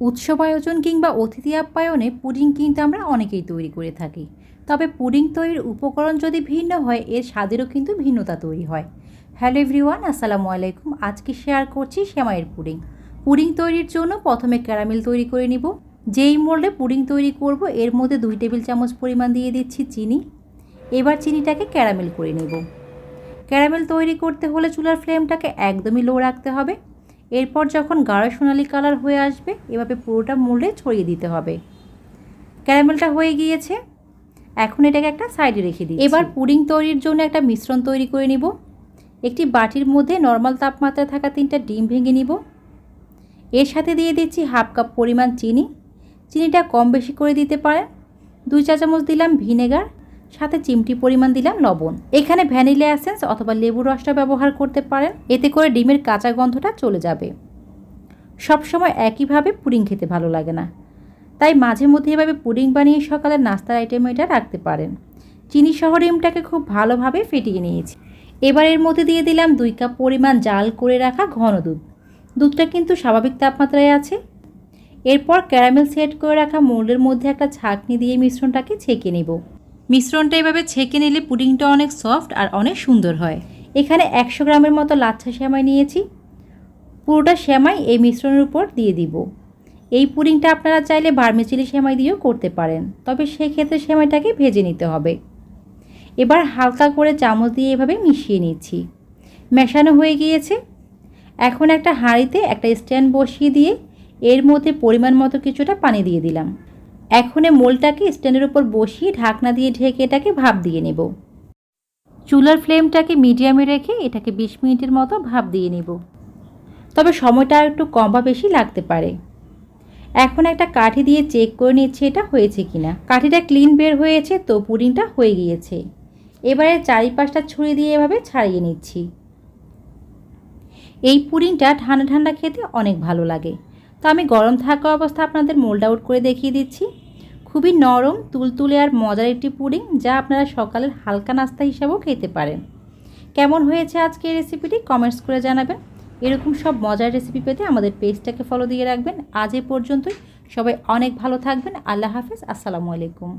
উৎসব আয়োজন কিংবা অতিথি আপ্যায়নে পুডিং কিন্তু আমরা অনেকেই তৈরি করে থাকি। তবে পুডিং তৈরির উপকরণ যদি ভিন্ন হয় এর স্বাদেরও কিন্তু ভিন্নতা তৈরি হয়। হ্যালো এভরিওয়ান, আসসালামু আলাইকুম। আজকে শেয়ার করছি সেমাইয়ের পুডিং। পুডিং তৈরির জন্য প্রথমে ক্যারামেল তৈরি করে নিব। যেই মোল্ডে পুডিং তৈরি করব এর মধ্যে 2 টেবিল চামচ পরিমাণ দিয়ে দিচ্ছি চিনি। এবার চিনিটাকে ক্যারামেল করে নেব। ক্যারামেল তৈরি করতে হলে চুলার ফ্লেমটাকে একদমই লো রাখতে হবে। এরপর যখন গাঢ় সোনালি কালার হয়ে আসবে এভাবে পুরোটা মোল্ডে ছড়িয়ে দিতে হবে। ক্যারামেলটা হয়ে গিয়েছে, এখন এটাকে একটা সাইডে রেখে দিই। এবার পুডিং তৈরির জন্য একটা মিশ্রণ তৈরি করে নিব। একটি বাটির মধ্যে নর্মাল তাপমাত্রায় থাকা 3টা ডিম ভেঙে নিব। এর সাথে দিয়ে দিচ্ছি হাফ কাপ পরিমাণ চিনি। চিনিটা কম বেশি করে দিতে পারেন। 2 চা চামচ দিলাম ভিনেগার, সাথে চিমটি পরিমাণ দিলাম লবণ। এখানে ভ্যানিলা এসেন্স অথবা লেবুর রসটা ব্যবহার করতে পারেন, এতে করে ডিমের কাঁচা গন্ধটা চলে যাবে। সবসময় একইভাবে পুডিং খেতে ভালো লাগে না, তাই মাঝে মধ্যে এভাবে পুডিং বানিয়ে সকালের নাস্তার আইটেম এটা রাখতে পারেন। চিনি সহ ডিমটাকে খুব ভালোভাবে ফেটিয়ে নিয়েছি। এবার এর মধ্যে দিয়ে দিলাম 2 কাপ পরিমাণ জাল করে রাখা ঘন দুধ। দুধটা কিন্তু স্বাভাবিক তাপমাত্রায় আছে। এরপর ক্যারামেল সেট করে রাখা মোল্ডের মধ্যে একটা ছাঁকনি দিয়ে মিশ্রণটাকে ছেঁকে নেব। মিশ্রণটা এভাবে ছেঁকে নিলে পুডিংটা অনেক সফট আর অনেক সুন্দর হয়। এখানে 100 গ্রামের মতো লাচ্ছা সেমাই নিয়েছি। পুরোটা সেমাই এই মিশ্রণের উপর দিয়ে দিব। এই পুডিংটা আপনারা চাইলে ভার্মিসেলি সেমাই দিয়েও করতে পারেন, তবে সেক্ষেত্রে সেমাইটাকে ভেজে নিতে হবে। এবার হালকা করে চামচ দিয়ে এভাবে মিশিয়ে নিচ্ছি। মেশানো হয়ে গিয়েছে। এখন একটা হাঁড়িতে একটা স্ট্যান্ড বসিয়ে দিয়ে এর মধ্যে পরিমাণ মতো কিছুটা পানি দিয়ে দিলাম। এখন এই মোল্ডটাকে স্ট্যান্ডের উপর বসিয়ে ঢাকনা দিয়ে ঢেকে এটাকে ভাপ দিয়ে নেব। চুলার ফ্লেমটাকে মিডিয়ামে রেখে এটাকে 20 মিনিটের মতো ভাপ দিয়ে নেব, তবে সময়টা একটু কম বা বেশি লাগতে পারে। এখন একটা কাঠি দিয়ে চেক করে নিচ্ছি এটা হয়েছে কিনা। কাঠিটা ক্লিন বের হয়েছে, তো পুডিংটা হয়ে গিয়েছে। এবারে চারিপাশটা ছুরি দিয়ে এভাবে ছাড়িয়ে নিচ্ছি। এই পুডিংটা ঠান্ডা ঠান্ডা খেতে অনেক ভালো লাগে, তো আমি গরম থাকা অবস্থা আপনাদের মোল্ড আউট করে দেখিয়ে দিচ্ছি। খুবই নরম, তুলতুলে আর মজার একটি পুডিং, যা আপনারা সকালের হালকা নাস্তা হিসাবেও খেতে পারেন। কেমন হয়েছে আজকের রেসিপিটি কমেন্টস করে জানাবেন। এরকম সব মজার রেসিপি পেতে আমাদের পেজটাকে ফলো দিয়ে রাখবেন। আজ এ পর্যন্তই। সবাই অনেক ভালো থাকবেন। আল্লাহ হাফেজ। আসসালামু আলাইকুম।